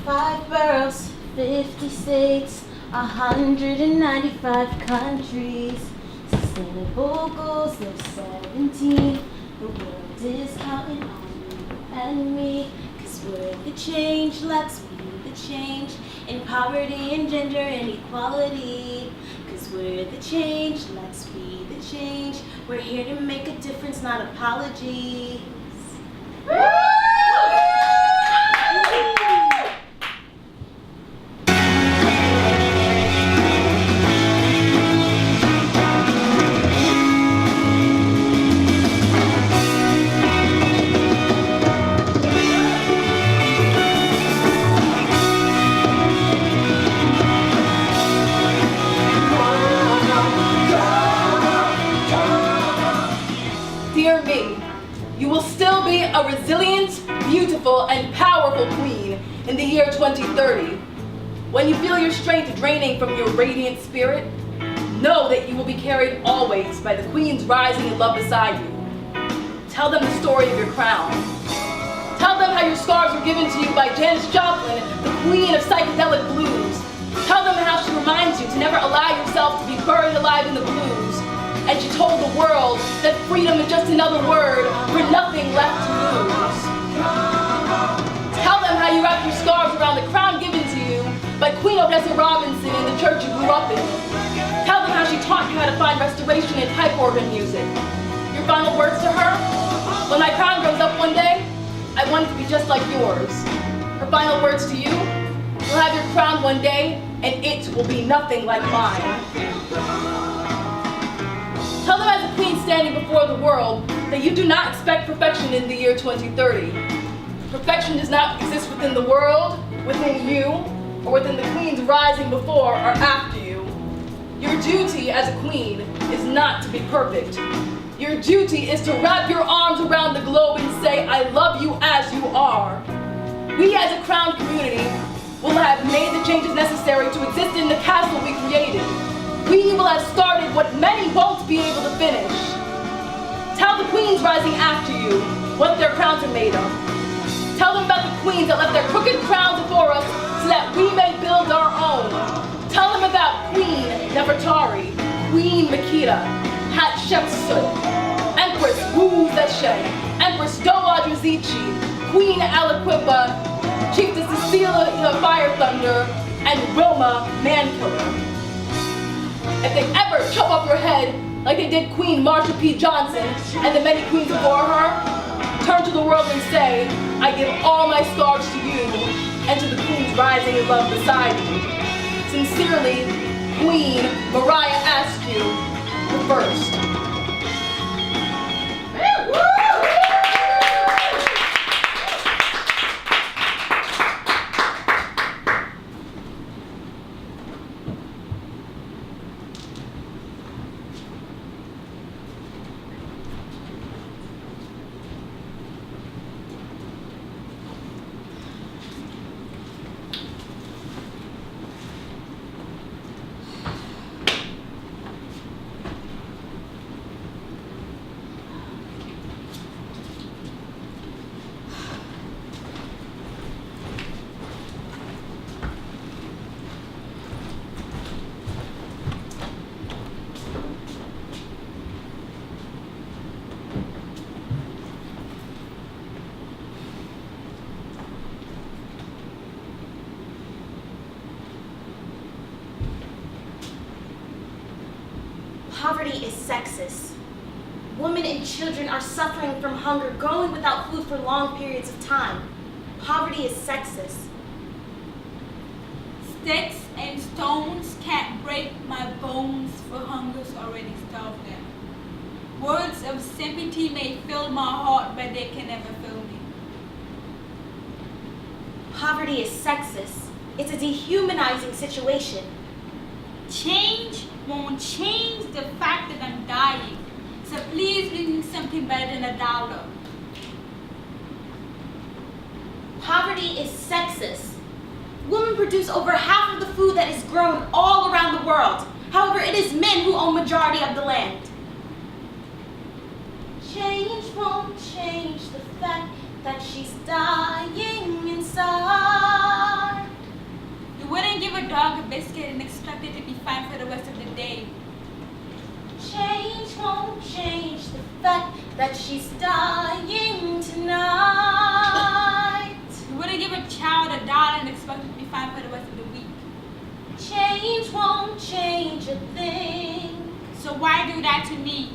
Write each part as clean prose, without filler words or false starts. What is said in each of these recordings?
5 boroughs, 50 states, 195 countries. Sustainable goals, there's 17. The world is counting on you and me. 'Cause we're the change, let's be the change. In poverty and gender inequality. 'Cause we're the change, let's be the change. We're here to make a difference, not apologies. Dear me, you will still be a resilient, beautiful, and powerful queen in the year 2030. When you feel your strength draining from your radiant spirit, know that you will be carried always by the queens rising in love beside you. Tell them the story of your crown. Tell them how your scars were given to you by Janis Joplin, the queen of psychedelic blues. Tell them how she reminds you to never allow yourself to be buried alive in the blues. And she told the world that freedom is just another word for nothing left to lose. Tell them how you wrap your scarves around the crown given to you by Queen Odessa Robinson in the church you grew up in. Tell them how she taught you how to find restoration in pipe organ music. Your final words to her? When my crown grows up one day, I want it to be just like yours. Her final words to you? You'll have your crown one day, and it will be nothing like mine. Tell them as a queen standing before the world that you do not expect perfection in the year 2030. Perfection does not exist within the world, within you, or within the queens rising before or after you. Your duty as a queen is not to be perfect. Your duty is to wrap your arms around the globe and say, I love you as you are. We as a crowned community will have made the changes necessary to exist in the castle we created. We will have started what many won't be able to finish. Tell the queens rising after you what their crowns are made of. Tell them about the queens that left their crooked crowns before us so that we may build our own. Tell them about Queen Nefertari, Queen Makita, Hatshepsut, Empress Wu Zetian, Empress Dowager Zichi, Queen Aliquippa, Chiefess Cecilia Fire Thunder, and Roma Mankiller. If they ever chop off your head like they did Queen Marsha P. Johnson and the many queens before her, turn to the world and say, I give all my scars to you and to the queens rising in love beside you. Sincerely, Queen Mariah Askew, the first. Poverty is sexist. Women and children are suffering from hunger, going without food for long periods of time. Poverty is sexist. Sticks and stones can't break my bones, for hunger's already starved them. Words of sympathy may fill my heart, but they can never fill me. Poverty is sexist. It's a dehumanizing situation. Change won't change the fact that I'm dying. So please give me something better than $1. Poverty is sexist. Women produce over half of the food that is grown all around the world. However, it is men who own majority of the land. Change won't change the fact that she's dying inside. the rest of the day. Change won't change the fact that she's dying tonight. You wouldn't give a child $1 and expect it to be fine for the rest of the week. Change won't change a thing. So why do that to me?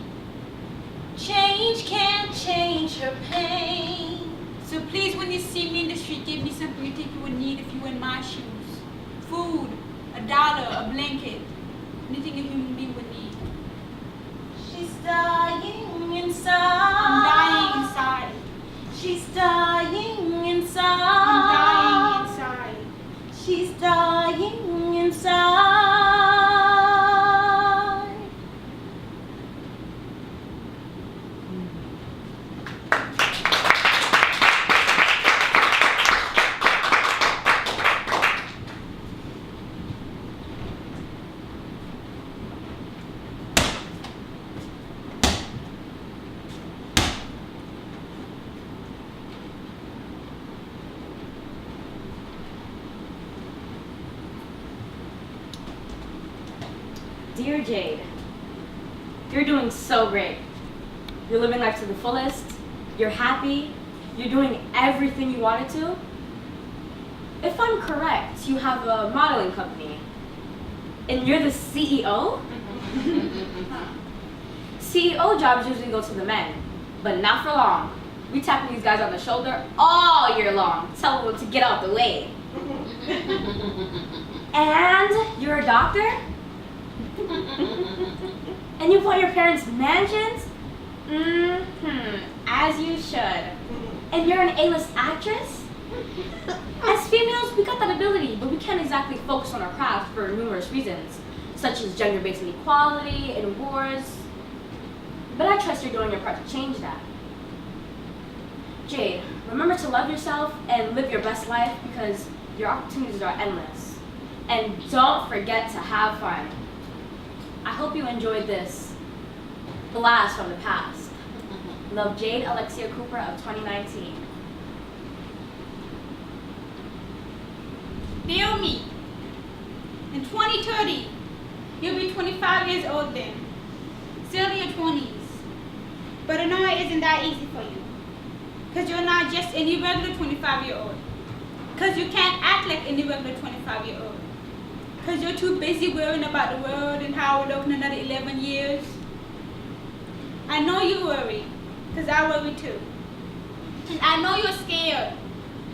Change can't change her pain. So please, when you see me in the street, give me something you think you would need if you were in my shoes. Food, $1, a blanket, anything a human being would need. She's dying inside. I'm dying inside. She's dying inside. I'm dying inside. She's dying inside. Dear Jade, you're doing so great. You're living life to the fullest. You're happy. You're doing everything you wanted to. If I'm correct, you have a modeling company. And you're the CEO? CEO jobs usually go to the men, but not for long. We tap these guys on the shoulder all year long, tell them to get out the way. And you're a doctor? And you bought your parents mansions? As you should. And you're an A-list actress? As females, we got that ability, but we can't exactly focus on our craft for numerous reasons, such as gender-based inequality and wars. But I trust you're doing your part to change that. Jade, remember to love yourself and live your best life because your opportunities are endless. And don't forget to have fun. I hope you enjoyed this blast from the past. Love, Jade Alexia Cooper of 2019. Feel me. In 2030, you'll be 25 years old then. Still in your 20s. But I know it isn't that easy for you. Because you're not just any regular 25-year-old. Because you can't act like any regular 25-year-old. Because you're too busy worrying about the world and how it'll look in another 11 years. I know you worry, because I worry too. And I know you're scared.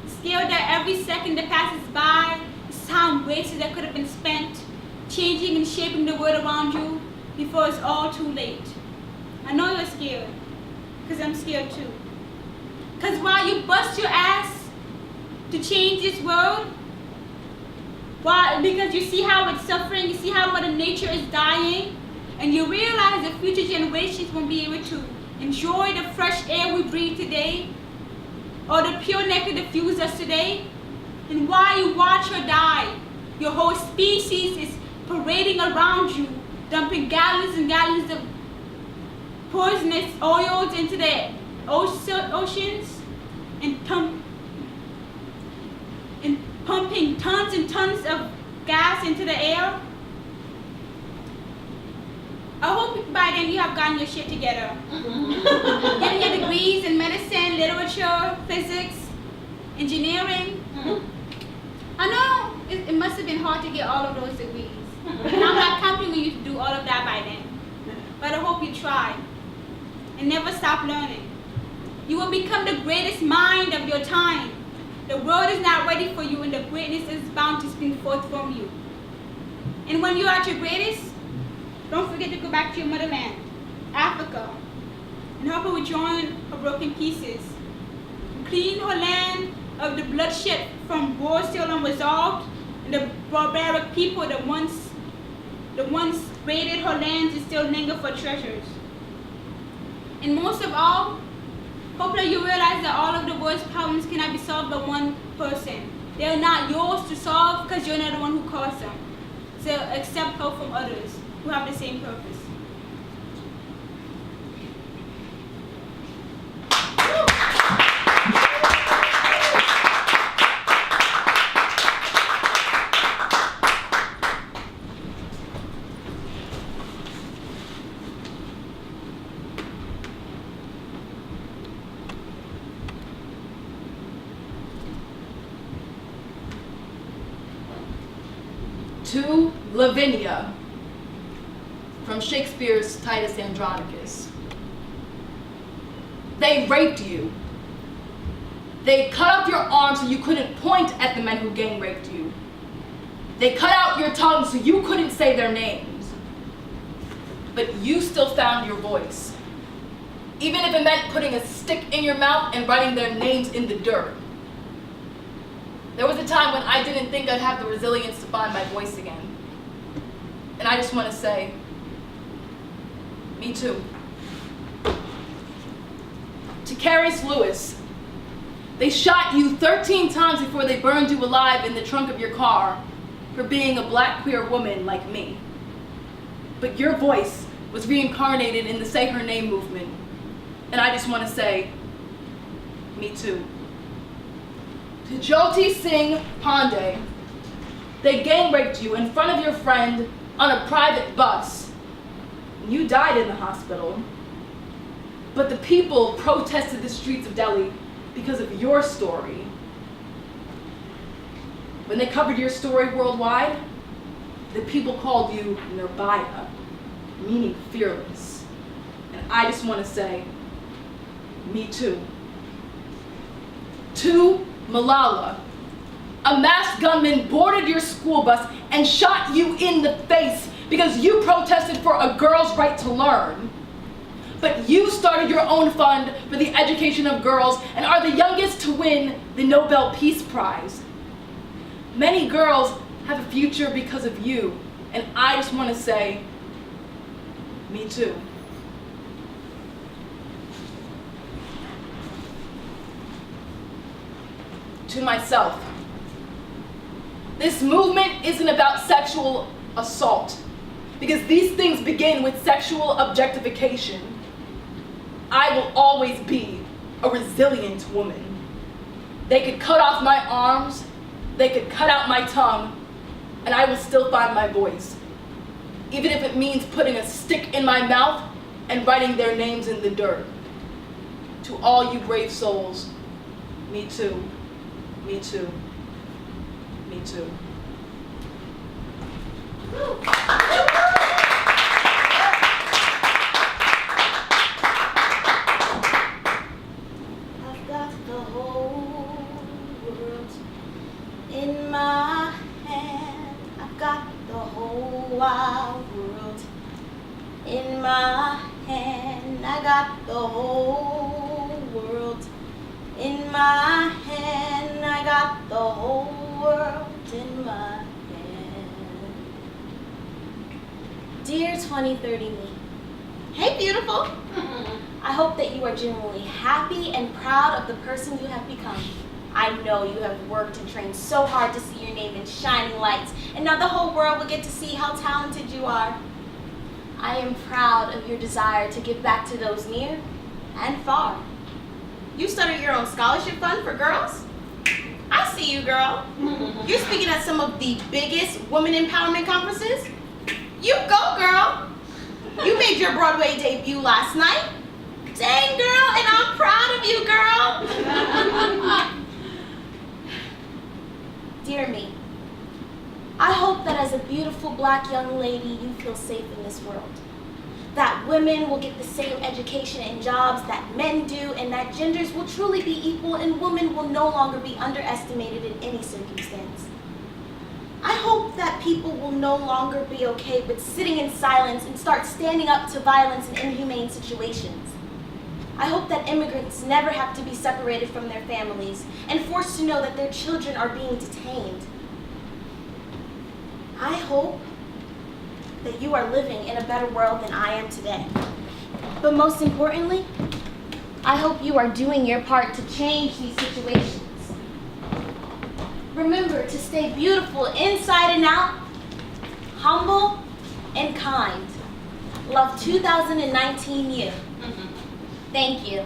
Scared that every second that passes by is time wasted that could have been spent changing and shaping the world around you before it's all too late. I know you're scared, because I'm scared too. Because while you bust your ass to change this world, because you see how it's suffering, you see how Mother Nature is dying, and you realize that future generations won't be able to enjoy the fresh air we breathe today, or the pure nectar that fuels us today, and while you watch her die, your whole species is parading around you, dumping gallons and gallons of poisonous oils into the oceans, and pumping tons and tons of gas into the air. I hope by then you have gotten your shit together. Getting your degrees in medicine, literature, physics, engineering. I know it must have been hard to get all of those degrees. And I'm not counting on you to do all of that by then. But I hope you try and never stop learning. You will become the greatest mind of your time. The world is not ready for you, and the greatness is bound to spring forth from you. And when you are at your greatest, don't forget to go back to your motherland, Africa, and help her withdrawing her broken pieces. Clean her land of the bloodshed from wars still unresolved, and the barbaric people that once raided her lands and still linger for treasures. And most of all, hope that you realize that all of the world's problems cannot be solved by one person. They are not yours to solve because you're not the one who caused them. So accept help from others who have the same purpose. To Lavinia, from Shakespeare's Titus Andronicus. They raped you. They cut off your arms so you couldn't point at the men who gang raped you. They cut out your tongue so you couldn't say their names. But you still found your voice, even if it meant putting a stick in your mouth and writing their names in the dirt. There was a time when I didn't think I'd have the resilience to find my voice again. And I just want to say, me too. To Carice Lewis, they shot you 13 times before they burned you alive in the trunk of your car for being a black queer woman like me. But your voice was reincarnated in the Say Her Name movement. And I just want to say, me too. To Jyoti Singh Pandey, they gang raped you in front of your friend on a private bus. You died in the hospital. But the people protested the streets of Delhi because of your story. When they covered your story worldwide, the people called you Nirbhaya, meaning fearless. And I just want to say, me too. To Malala, a masked gunman boarded your school bus and shot you in the face because you protested for a girl's right to learn. But you started your own fund for the education of girls and are the youngest to win the Nobel Peace Prize. Many girls have a future because of you, and I just want to say, me too. To myself, this movement isn't about sexual assault, because these things begin with sexual objectification. I will always be a resilient woman. They could cut off my arms, they could cut out my tongue, and I will still find my voice, even if it means putting a stick in my mouth and writing their names in the dirt. To all you brave souls, me too, me too, me too. I've got the whole world in my hand. I've got the whole wide world in my hand. I got the whole world in my hand. I got the whole world in my hand. Dear 2030 me, hey beautiful. I hope that you are genuinely happy and proud of the person you have become. I know you have worked and trained so hard to see your name in shining lights, and now the whole world will get to see how talented you are. I am proud of your desire to give back to those near and far. You started your own scholarship fund for girls? I see you, girl. You're speaking at some of the biggest women empowerment conferences? You go, girl. You made your Broadway debut last night. Dang, girl, and I'm proud of you, girl. Dear me, I hope that as a beautiful black young lady, you feel safe in this world. That women will get the same education and jobs that men do, and that genders will truly be equal and women will no longer be underestimated in any circumstance. I hope that people will no longer be okay with sitting in silence and start standing up to violence in inhumane situations. I hope that immigrants never have to be separated from their families and forced to know that their children are being detained. I hope that you are living in a better world than I am today. But most importantly, I hope you are doing your part to change these situations. Remember to stay beautiful inside and out, humble and kind. Love 2019 you. Thank you.